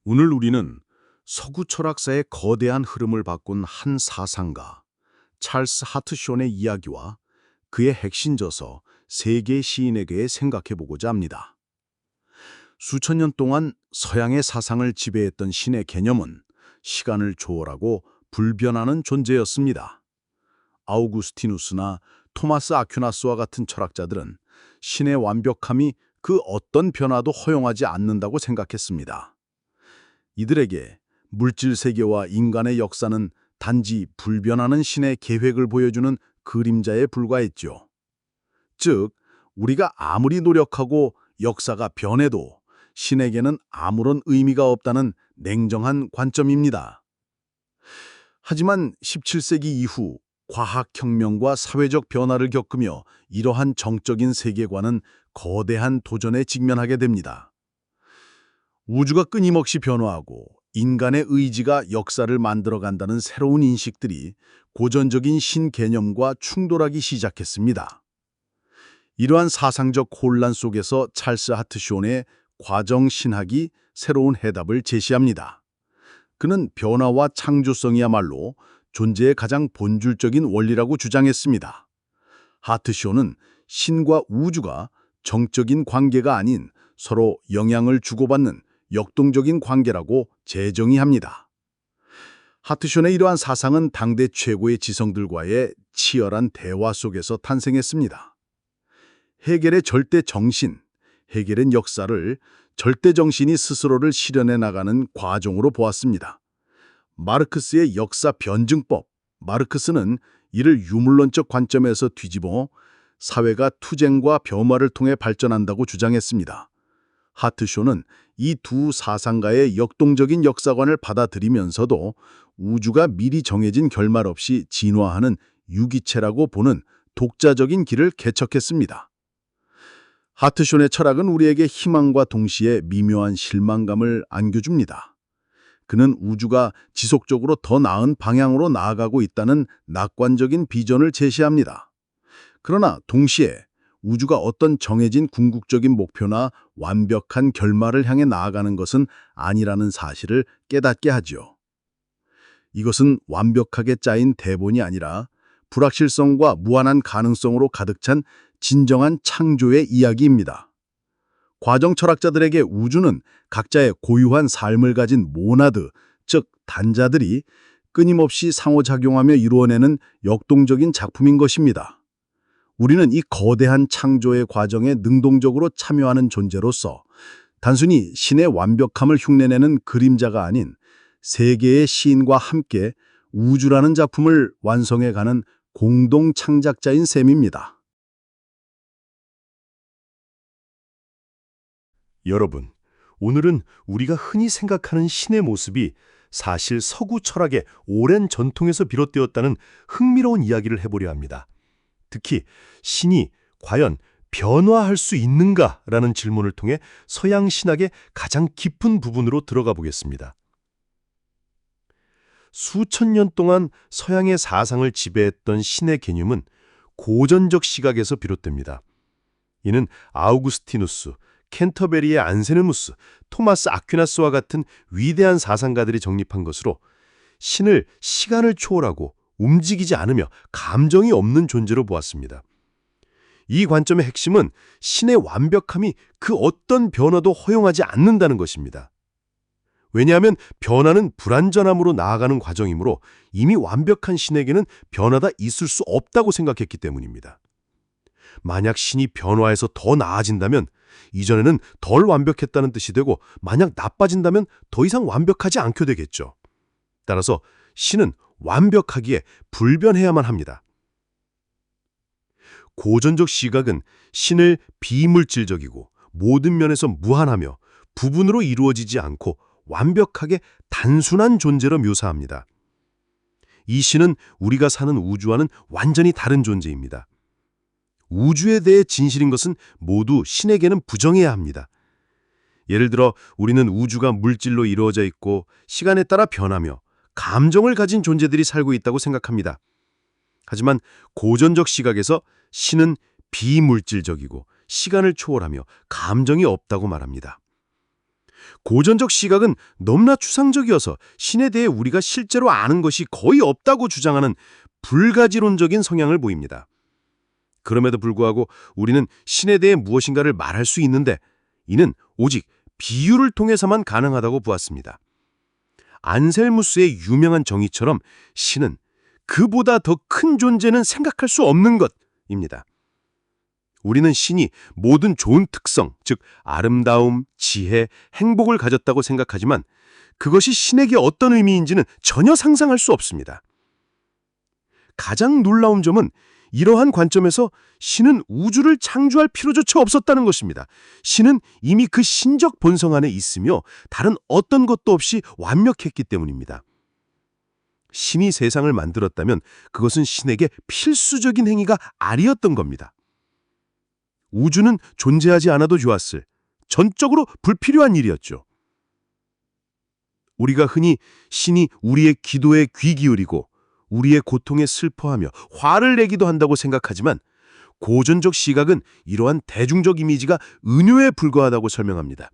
오늘 우리는 서구 철학사의 거대한 흐름을 바꾼 한 사상가, 찰스 하트쇼의 이야기와 그의 핵심 저서 세계 시인에게 생각해보고자 합니다. 수천 년 동안 서양의 사상을 지배했던 신의 개념은 시간을 초월하고 불변하는 존재였습니다. 아우구스티누스나 토마스 아퀴나스와 같은 철학자들은 신의 완벽함이 그 어떤 변화도 허용하지 않는다고 생각했습니다. 이들에게 물질 세계와 인간의 역사는 단지 불변하는 신의 계획을 보여주는 그림자에 불과했죠. 즉, 우리가 아무리 노력하고 역사가 변해도 신에게는 아무런 의미가 없다는 냉정한 관점입니다. 하지만 17세기 이후 과학혁명과 사회적 변화를 겪으며 이러한 정적인 세계관은 거대한 도전에 직면하게 됩니다. 우주가 끊임없이 변화하고 인간의 의지가 역사를 만들어간다는 새로운 인식들이 고전적인 신 개념과 충돌하기 시작했습니다. 이러한 사상적 혼란 속에서 찰스 하트쇼의 과정신학이 새로운 해답을 제시합니다. 그는 변화와 창조성이야말로 존재의 가장 본질적인 원리라고 주장했습니다. 하트쇼는 신과 우주가 정적인 관계가 아닌 서로 영향을 주고받는 역동적인 관계라고 재정의합니다. 하트쇼의 이러한 사상은 당대 최고의 지성들과의 치열한 대화 속에서 탄생했습니다. 헤겔의 절대 정신, 헤겔은 역사를 절대 정신이 스스로를 실현해 나가는 과정으로 보았습니다. 마르크스의 역사 변증법, 마르크스는 이를 유물론적 관점에서 뒤집어 사회가 투쟁과 변화를 통해 발전한다고 주장했습니다. 하트쇼는 이 두 사상가의 역동적인 역사관을 받아들이면서도 우주가 미리 정해진 결말 없이 진화하는 유기체라고 보는 독자적인 길을 개척했습니다. 하트쇼의 철학은 우리에게 희망과 동시에 미묘한 실망감을 안겨줍니다. 그는 우주가 지속적으로 더 나은 방향으로 나아가고 있다는 낙관적인 비전을 제시합니다. 그러나 동시에 우주가 어떤 정해진 궁극적인 목표나 완벽한 결말을 향해 나아가는 것은 아니라는 사실을 깨닫게 하죠. 이것은 완벽하게 짜인 대본이 아니라 불확실성과 무한한 가능성으로 가득 찬 진정한 창조의 이야기입니다. 과정 철학자들에게 우주는 각자의 고유한 삶을 가진 모나드, 즉 단자들이 끊임없이 상호작용하며 이루어내는 역동적인 작품인 것입니다. 우리는 이 거대한 창조의 과정에 능동적으로 참여하는 존재로서 단순히 신의 완벽함을 흉내내는 그림자가 아닌 세계의 시인과 함께 우주라는 작품을 완성해가는 공동 창작자인 셈입니다. 여러분, 오늘은 우리가 흔히 생각하는 신의 모습이 사실 서구 철학의 오랜 전통에서 비롯되었다는 흥미로운 이야기를 해보려 합니다. 특히 신이 과연 변화할 수 있는가라는 질문을 통해 서양 신학의 가장 깊은 부분으로 들어가 보겠습니다. 수천 년 동안 서양의 사상을 지배했던 신의 개념은 고전적 시각에서 비롯됩니다. 이는 아우구스티누스, 캔터베리의 안세르무스, 토마스 아퀴나스와 같은 위대한 사상가들이 정립한 것으로 신을 시간을 초월하고 움직이지 않으며 감정이 없는 존재로 보았습니다. 이 관점의 핵심은 신의 완벽함이 그 어떤 변화도 허용하지 않는다는 것입니다. 왜냐하면 변화는 불완전함으로 나아가는 과정이므로 이미 완벽한 신에게는 변화가 있을 수 없다고 생각했기 때문입니다. 만약 신이 변화해서 더 나아진다면 이전에는 덜 완벽했다는 뜻이 되고 만약 나빠진다면 더 이상 완벽하지 않게 되겠죠. 따라서 신은 완벽하기에 불변해야만 합니다. 고전적 시각은 신을 비물질적이고 모든 면에서 무한하며 부분으로 이루어지지 않고 완벽하게 단순한 존재로 묘사합니다. 이 신은 우리가 사는 우주와는 완전히 다른 존재입니다. 우주에 대해 진실인 것은 모두 신에게는 부정해야 합니다. 예를 들어 우리는 우주가 물질로 이루어져 있고 시간에 따라 변하며 감정을 가진 존재들이 살고 있다고 생각합니다. 하지만 고전적 시각에서 신은 비물질적이고 시간을 초월하며 감정이 없다고 말합니다. 고전적 시각은 너무나 추상적이어서 신에 대해 우리가 실제로 아는 것이 거의 없다고 주장하는 불가지론적인 성향을 보입니다. 그럼에도 불구하고 우리는 신에 대해 무엇인가를 말할 수 있는데 이는 오직 비유를 통해서만 가능하다고 보았습니다. 안셀무스의 유명한 정의처럼 신은 그보다 더 큰 존재는 생각할 수 없는 것입니다. 우리는 신이 모든 좋은 특성, 즉 아름다움, 지혜, 행복을 가졌다고 생각하지만 그것이 신에게 어떤 의미인지는 전혀 상상할 수 없습니다. 가장 놀라운 점은 이러한 관점에서 신은 우주를 창조할 필요조차 없었다는 것입니다. 신은 이미 그 신적 본성 안에 있으며 다른 어떤 것도 없이 완벽했기 때문입니다. 신이 세상을 만들었다면 그것은 신에게 필수적인 행위가 아니었던 겁니다. 우주는 존재하지 않아도 좋았을, 전적으로 불필요한 일이었죠. 우리가 흔히 신이 우리의 기도에 귀 기울이고 우리의 고통에 슬퍼하며 화를 내기도 한다고 생각하지만 고전적 시각은 이러한 대중적 이미지가 은유에 불과하다고 설명합니다.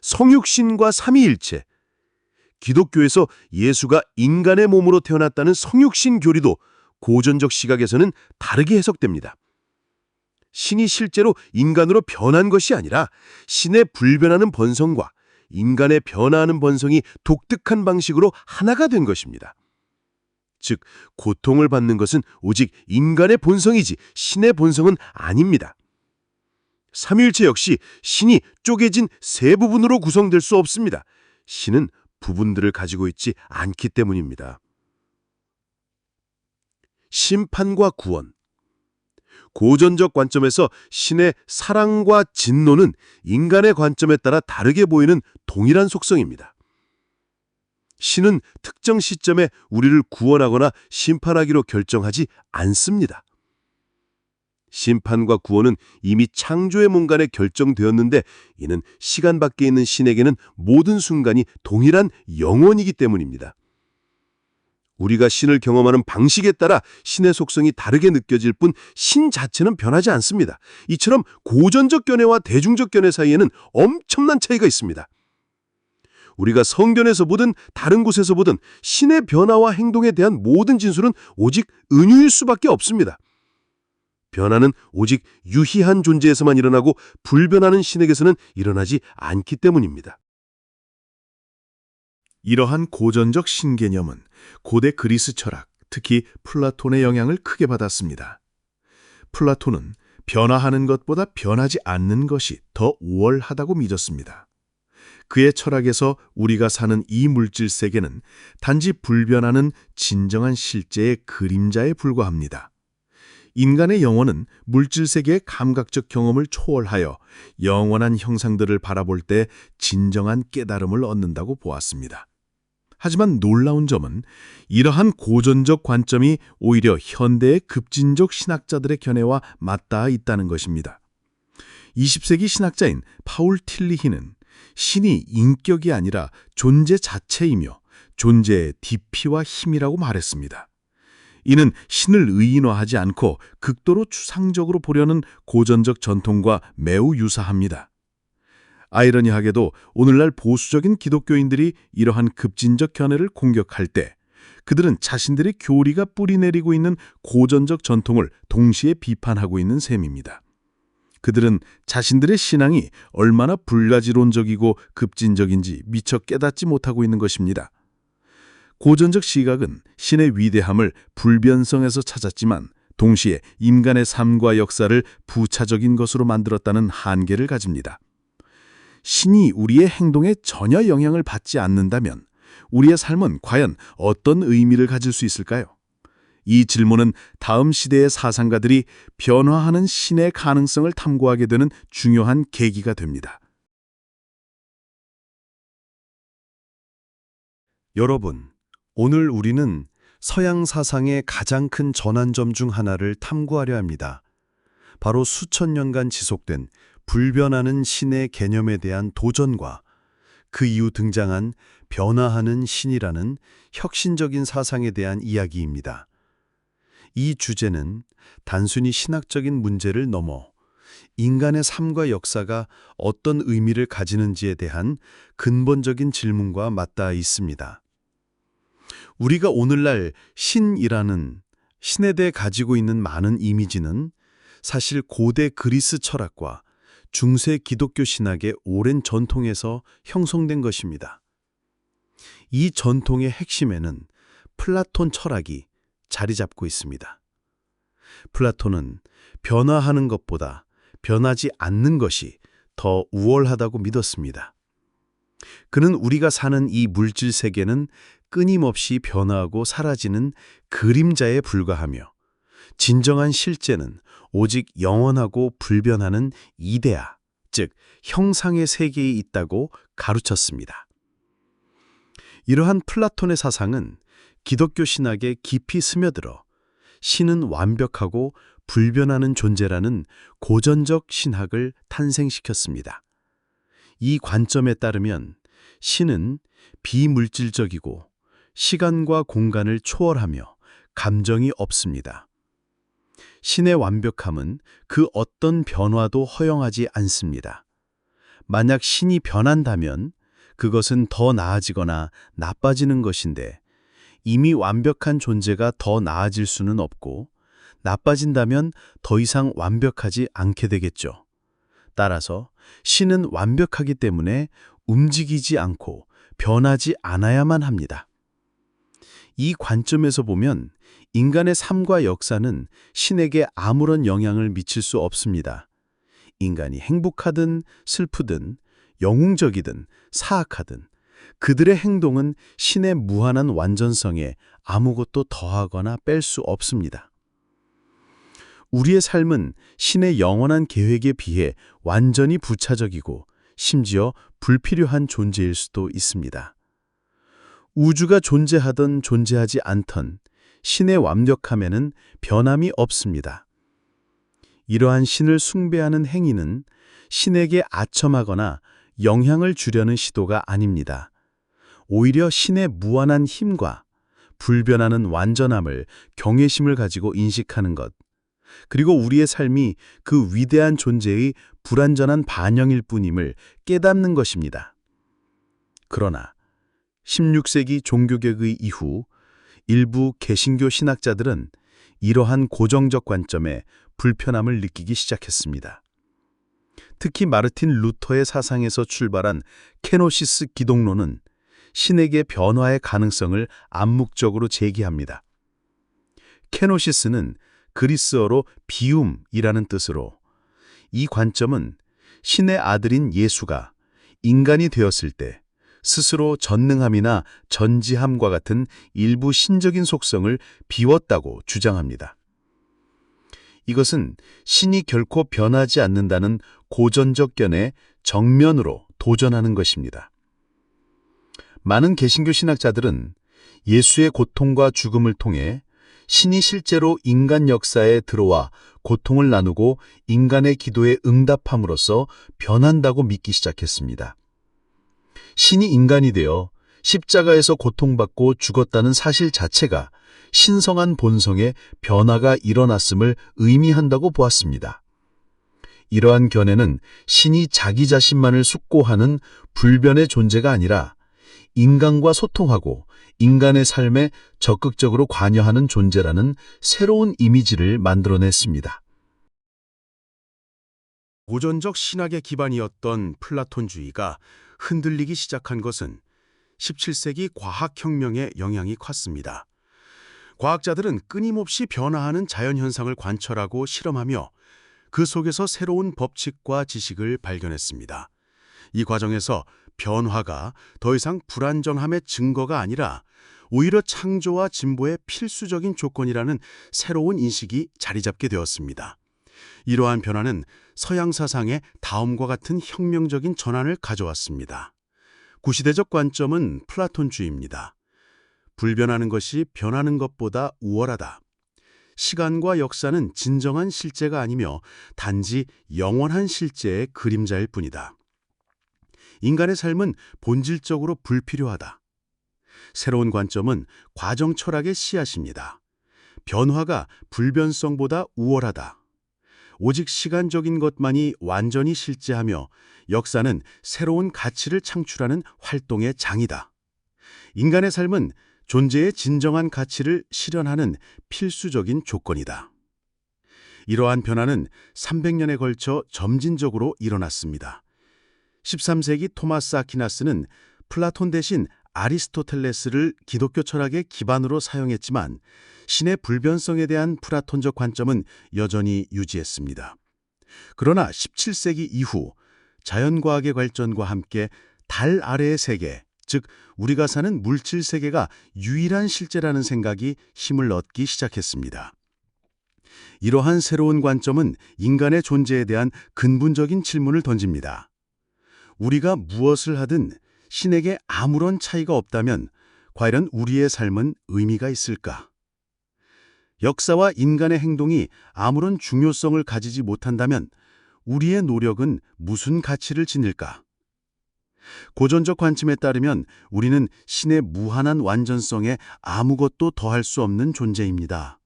성육신과 삼위일체, 기독교에서 예수가 인간의 몸으로 태어났다는 성육신 교리도 고전적 시각에서는 다르게 해석됩니다. 신이 실제로 인간으로 변한 것이 아니라 신의 불변하는 본성과 인간의 변화하는 본성이 독특한 방식으로 하나가 된 것입니다. 즉, 고통을 받는 것은 오직 인간의 본성이지 신의 본성은 아닙니다. 삼위일체 역시 신이 쪼개진 세 부분으로 구성될 수 없습니다. 신은 부분들을 가지고 있지 않기 때문입니다. 심판과 구원. 고전적 관점에서 신의 사랑과 진노는 인간의 관점에 따라 다르게 보이는 동일한 속성입니다. 신은 특정 시점에 우리를 구원하거나 심판하기로 결정하지 않습니다. 심판과 구원은 이미 창조의 문간에 결정되었는데 이는 시간 밖에 있는 신에게는 모든 순간이 동일한 영원이기 때문입니다. 우리가 신을 경험하는 방식에 따라 신의 속성이 다르게 느껴질 뿐 신 자체는 변하지 않습니다. 이처럼 고전적 견해와 대중적 견해 사이에는 엄청난 차이가 있습니다. 우리가 성경에서 보든 다른 곳에서 보든 신의 변화와 행동에 대한 모든 진술은 오직 은유일 수밖에 없습니다. 변화는 오직 유희한 존재에서만 일어나고 불변하는 신에게서는 일어나지 않기 때문입니다. 이러한 고전적 신개념은 고대 그리스 철학, 특히 플라톤의 영향을 크게 받았습니다. 플라톤은 변화하는 것보다 변하지 않는 것이 더 우월하다고 믿었습니다. 그의 철학에서 우리가 사는 이 물질 세계는 단지 불변하는 진정한 실제의 그림자에 불과합니다. 인간의 영혼은 물질 세계의 감각적 경험을 초월하여 영원한 형상들을 바라볼 때 진정한 깨달음을 얻는다고 보았습니다. 하지만 놀라운 점은 이러한 고전적 관점이 오히려 현대의 급진적 신학자들의 견해와 맞닿아 있다는 것입니다. 20세기 신학자인 파울 틸리히는 신이 인격이 아니라 존재 자체이며 존재의 깊이와 힘이라고 말했습니다. 이는 신을 의인화하지 않고 극도로 추상적으로 보려는 고전적 전통과 매우 유사합니다. 아이러니하게도 오늘날 보수적인 기독교인들이 이러한 급진적 견해를 공격할 때 그들은 자신들의 교리가 뿌리내리고 있는 고전적 전통을 동시에 비판하고 있는 셈입니다. 그들은 자신들의 신앙이 얼마나 불가지론적이고 급진적인지 미처 깨닫지 못하고 있는 것입니다. 고전적 시각은 신의 위대함을 불변성에서 찾았지만 동시에 인간의 삶과 역사를 부차적인 것으로 만들었다는 한계를 가집니다. 신이 우리의 행동에 전혀 영향을 받지 않는다면 우리의 삶은 과연 어떤 의미를 가질 수 있을까요? 이 질문은 다음 시대의 사상가들이 변화하는 신의 가능성을 탐구하게 되는 중요한 계기가 됩니다. 여러분, 오늘 우리는 서양 사상의 가장 큰 전환점 중 하나를 탐구하려 합니다. 바로 수천 년간 지속된 불변하는 신의 개념에 대한 도전과 그 이후 등장한 변화하는 신이라는 혁신적인 사상에 대한 이야기입니다. 이 주제는 단순히 신학적인 문제를 넘어 인간의 삶과 역사가 어떤 의미를 가지는지에 대한 근본적인 질문과 맞닿아 있습니다. 우리가 오늘날 신이라는 신에 대해 가지고 있는 많은 이미지는 사실 고대 그리스 철학과 중세 기독교 신학의 오랜 전통에서 형성된 것입니다. 이 전통의 핵심에는 플라톤 철학이 자리 잡고 있습니다. 플라톤은 변화하는 것보다 변하지 않는 것이 더 우월하다고 믿었습니다. 그는 우리가 사는 이 물질 세계는 끊임없이 변화하고 사라지는 그림자에 불과하며 진정한 실제는 오직 영원하고 불변하는 이데아, 즉 형상의 세계에 있다고 가르쳤습니다. 이러한 플라톤의 사상은 기독교 신학에 깊이 스며들어 신은 완벽하고 불변하는 존재라는 고전적 신학을 탄생시켰습니다. 이 관점에 따르면 신은 비물질적이고 시간과 공간을 초월하며 감정이 없습니다. 신의 완벽함은 그 어떤 변화도 허용하지 않습니다. 만약 신이 변한다면 그것은 더 나아지거나 나빠지는 것인데 이미 완벽한 존재가 더 나아질 수는 없고 나빠진다면 더 이상 완벽하지 않게 되겠죠. 따라서 신은 완벽하기 때문에 움직이지 않고 변하지 않아야만 합니다. 이 관점에서 보면 인간의 삶과 역사는 신에게 아무런 영향을 미칠 수 없습니다. 인간이 행복하든 슬프든 영웅적이든 사악하든 그들의 행동은 신의 무한한 완전성에 아무것도 더하거나 뺄 수 없습니다. 우리의 삶은 신의 영원한 계획에 비해 완전히 부차적이고 심지어 불필요한 존재일 수도 있습니다. 우주가 존재하던 존재하지 않던 신의 완벽함에는 변함이 없습니다. 이러한 신을 숭배하는 행위는 신에게 아첨하거나 영향을 주려는 시도가 아닙니다. 오히려 신의 무한한 힘과 불변하는 완전함을 경외심을 가지고 인식하는 것, 그리고 우리의 삶이 그 위대한 존재의 불완전한 반영일 뿐임을 깨닫는 것입니다. 그러나 16세기 종교개혁의 이후 일부 개신교 신학자들은 이러한 고정적 관점에 불편함을 느끼기 시작했습니다. 특히 마르틴 루터의 사상에서 출발한 케노시스 기독론은 신에게 변화의 가능성을 암묵적으로 제기합니다. 케노시스는 그리스어로 비움이라는 뜻으로 이 관점은 신의 아들인 예수가 인간이 되었을 때 스스로 전능함이나 전지함과 같은 일부 신적인 속성을 비웠다고 주장합니다. 이것은 신이 결코 변하지 않는다는 고전적 견해 정면으로 도전하는 것입니다. 많은 개신교 신학자들은 예수의 고통과 죽음을 통해 신이 실제로 인간 역사에 들어와 고통을 나누고 인간의 기도에 응답함으로써 변한다고 믿기 시작했습니다. 신이 인간이 되어 십자가에서 고통받고 죽었다는 사실 자체가 신성한 본성의 변화가 일어났음을 의미한다고 보았습니다. 이러한 견해는 신이 자기 자신만을 숙고하는 불변의 존재가 아니라 인간과 소통하고 인간의 삶에 적극적으로 관여하는 존재라는 새로운 이미지를 만들어냈습니다. 고전적 신학의 기반이었던 플라톤주의가 흔들리기 시작한 것은 17세기 과학혁명의 영향이 컸습니다. 과학자들은 끊임없이 변화하는 자연현상을 관찰하고 실험하며 그 속에서 새로운 법칙과 지식을 발견했습니다. 이 과정에서 변화가 더 이상 불안정함의 증거가 아니라 오히려 창조와 진보의 필수적인 조건이라는 새로운 인식이 자리 잡게 되었습니다. 이러한 변화는 서양 사상의 다음과 같은 혁명적인 전환을 가져왔습니다. 구시대적 관점은 플라톤주의입니다. 불변하는 것이 변하는 것보다 우월하다. 시간과 역사는 진정한 실제가 아니며 단지 영원한 실제의 그림자일 뿐이다. 인간의 삶은 본질적으로 불필요하다. 새로운 관점은 과정 철학의 씨앗입니다. 변화가 불변성보다 우월하다. 오직 시간적인 것만이 완전히 실재하며 역사는 새로운 가치를 창출하는 활동의 장이다. 인간의 삶은 존재의 진정한 가치를 실현하는 필수적인 조건이다. 이러한 변화는 300년에 걸쳐 점진적으로 일어났습니다. 13세기 토마스 아퀴나스는 플라톤 대신 아리스토텔레스를 기독교 철학의 기반으로 사용했지만 신의 불변성에 대한 플라톤적 관점은 여전히 유지했습니다. 그러나 17세기 이후 자연과학의 발전과 함께 달 아래의 세계, 즉 우리가 사는 물질 세계가 유일한 실제라는 생각이 힘을 얻기 시작했습니다. 이러한 새로운 관점은 인간의 존재에 대한 근본적인 질문을 던집니다. 우리가 무엇을 하든 신에게 아무런 차이가 없다면 과연 우리의 삶은 의미가 있을까? 역사와 인간의 행동이 아무런 중요성을 가지지 못한다면 우리의 노력은 무슨 가치를 지닐까? 고전적 관점에 따르면 우리는 신의 무한한 완전성에 아무것도 더할 수 없는 존재입니다.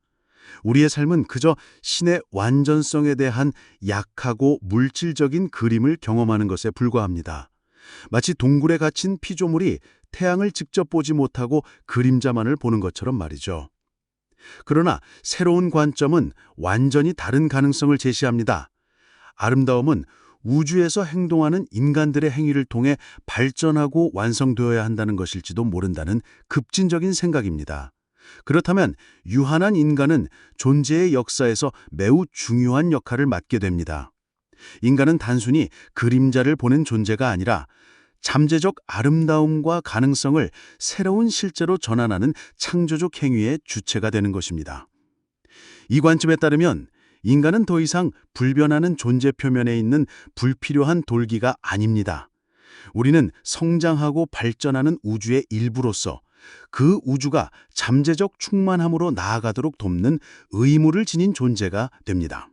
우리의 삶은 그저 신의 완전성에 대한 약하고 물질적인 그림을 경험하는 것에 불과합니다. 마치 동굴에 갇힌 피조물이 태양을 직접 보지 못하고 그림자만을 보는 것처럼 말이죠. 그러나 새로운 관점은 완전히 다른 가능성을 제시합니다. 아름다움은 우주에서 행동하는 인간들의 행위를 통해 발전하고 완성되어야 한다는 것일지도 모른다는 급진적인 생각입니다. 그렇다면 유한한 인간은 존재의 역사에서 매우 중요한 역할을 맡게 됩니다. 인간은 단순히 그림자를 보는 존재가 아니라 잠재적 아름다움과 가능성을 새로운 실제로 전환하는 창조적 행위의 주체가 되는 것입니다. 이 관점에 따르면 인간은 더 이상 불변하는 존재 표면에 있는 불필요한 돌기가 아닙니다. 우리는 성장하고 발전하는 우주의 일부로서 그 우주가 잠재적 충만함으로 나아가도록 돕는 의무를 지닌 존재가 됩니다.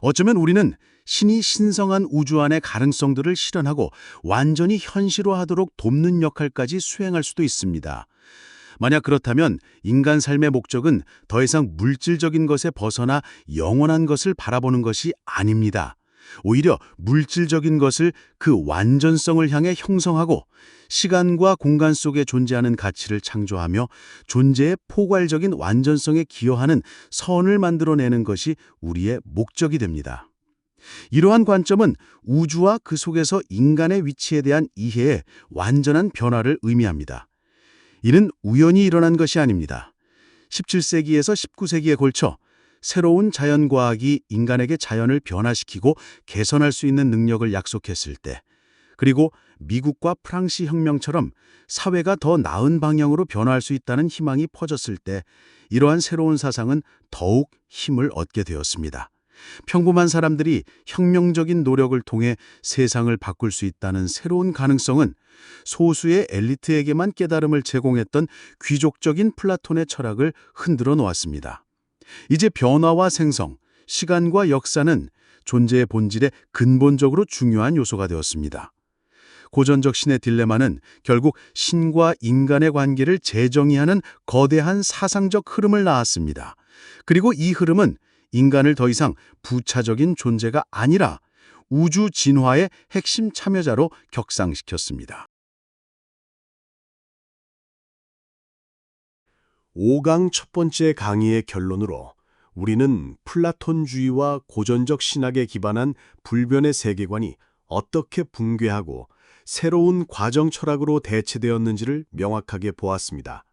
어쩌면 우리는 신이 신성한 우주 안의 가능성들을 실현하고 완전히 현실화하도록 돕는 역할까지 수행할 수도 있습니다. 만약 그렇다면 인간 삶의 목적은 더 이상 물질적인 것에 벗어나 영원한 것을 바라보는 것이 아닙니다. 오히려 물질적인 것을 그 완전성을 향해 형성하고 시간과 공간 속에 존재하는 가치를 창조하며 존재의 포괄적인 완전성에 기여하는 선을 만들어내는 것이 우리의 목적이 됩니다. 이러한 관점은 우주와 그 속에서 인간의 위치에 대한 이해의 완전한 변화를 의미합니다. 이는 우연히 일어난 것이 아닙니다. 17세기에서 19세기에 걸쳐 새로운 자연과학이 인간에게 자연을 변화시키고 개선할 수 있는 능력을 약속했을 때, 그리고 미국과 프랑스 혁명처럼 사회가 더 나은 방향으로 변화할 수 있다는 희망이 퍼졌을 때 이러한 새로운 사상은 더욱 힘을 얻게 되었습니다. 평범한 사람들이 혁명적인 노력을 통해 세상을 바꿀 수 있다는 새로운 가능성은 소수의 엘리트에게만 깨달음을 제공했던 귀족적인 플라톤의 철학을 흔들어 놓았습니다. 이제 변화와 생성, 시간과 역사는 존재의 본질에 근본적으로 중요한 요소가 되었습니다. 고전적 신의 딜레마는 결국 신과 인간의 관계를 재정의하는 거대한 사상적 흐름을 낳았습니다. 그리고 이 흐름은 인간을 더 이상 부차적인 존재가 아니라 우주 진화의 핵심 참여자로 격상시켰습니다. 5강 첫 번째 강의의 결론으로 우리는 플라톤주의와 고전적 신학에 기반한 불변의 세계관이 어떻게 붕괴하고 새로운 과정 철학으로 대체되었는지를 명확하게 보았습니다.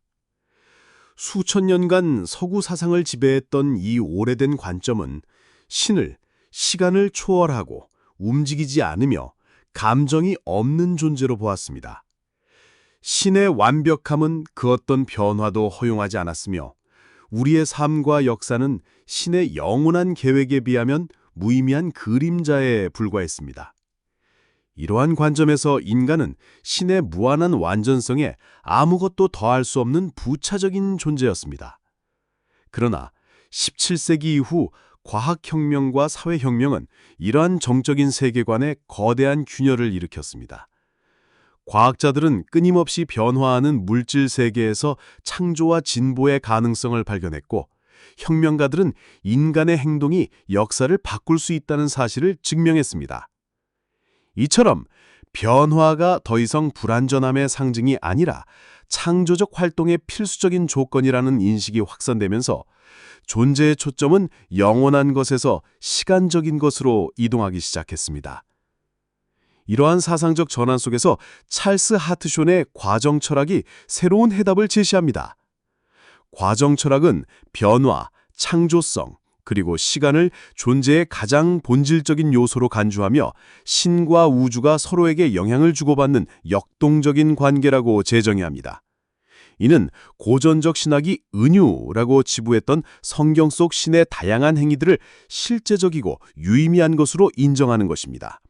수천 년간 서구 사상을 지배했던 이 오래된 관점은 신을 시간을 초월하고 움직이지 않으며 감정이 없는 존재로 보았습니다. 신의 완벽함은 그 어떤 변화도 허용하지 않았으며 우리의 삶과 역사는 신의 영원한 계획에 비하면 무의미한 그림자에 불과했습니다. 이러한 관점에서 인간은 신의 무한한 완전성에 아무것도 더할 수 없는 부차적인 존재였습니다. 그러나 17세기 이후 과학혁명과 사회혁명은 이러한 정적인 세계관에 거대한 균열을 일으켰습니다. 과학자들은 끊임없이 변화하는 물질 세계에서 창조와 진보의 가능성을 발견했고 혁명가들은 인간의 행동이 역사를 바꿀 수 있다는 사실을 증명했습니다. 이처럼 변화가 더 이상 불완전함의 상징이 아니라 창조적 활동의 필수적인 조건이라는 인식이 확산되면서 존재의 초점은 영원한 것에서 시간적인 것으로 이동하기 시작했습니다. 이러한 사상적 전환 속에서 찰스 하트쇼의 과정 철학이 새로운 해답을 제시합니다. 과정 철학은 변화, 창조성, 그리고 시간을 존재의 가장 본질적인 요소로 간주하며 신과 우주가 서로에게 영향을 주고받는 역동적인 관계라고 제정의합니다. 이는 고전적 신학이 은유라고 지부했던 성경 속 신의 다양한 행위들을 실제적이고 유의미한 것으로 인정하는 것입니다.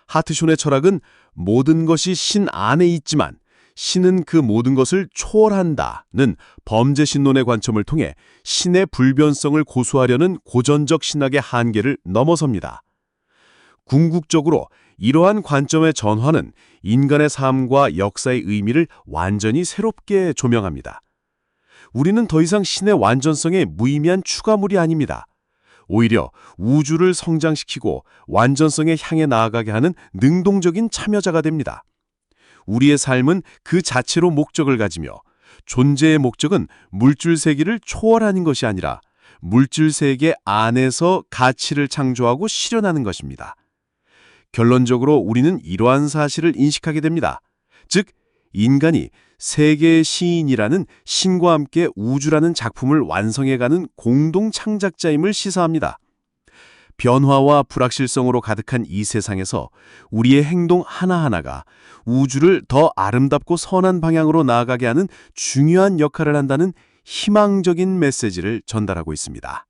하트쇼의 철학은 모든 것이 신 안에 있지만 신은 그 모든 것을 초월한다는 범죄신론의 관점을 통해 신의 불변성을 고수하려는 고전적 신학의 한계를 넘어섭니다. 궁극적으로 이러한 관점의 전환은 인간의 삶과 역사의 의미를 완전히 새롭게 조명합니다. 우리는 더 이상 신의 완전성에 무의미한 추가물이 아닙니다. 오히려 우주를 성장시키고 완전성에 향해 나아가게 하는 능동적인 참여자가 됩니다. 우리의 삶은 그 자체로 목적을 가지며 존재의 목적은 물질 세계를 초월하는 것이 아니라 물질 세계 안에서 가치를 창조하고 실현하는 것입니다. 결론적으로 우리는 이러한 사실을 인식하게 됩니다. 즉, 인간이 세계의 시인이라는 신과 함께 우주라는 작품을 완성해가는 공동 창작자임을 시사합니다. 변화와 불확실성으로 가득한 이 세상에서 우리의 행동 하나하나가 우주를 더 아름답고 선한 방향으로 나아가게 하는 중요한 역할을 한다는 희망적인 메시지를 전달하고 있습니다.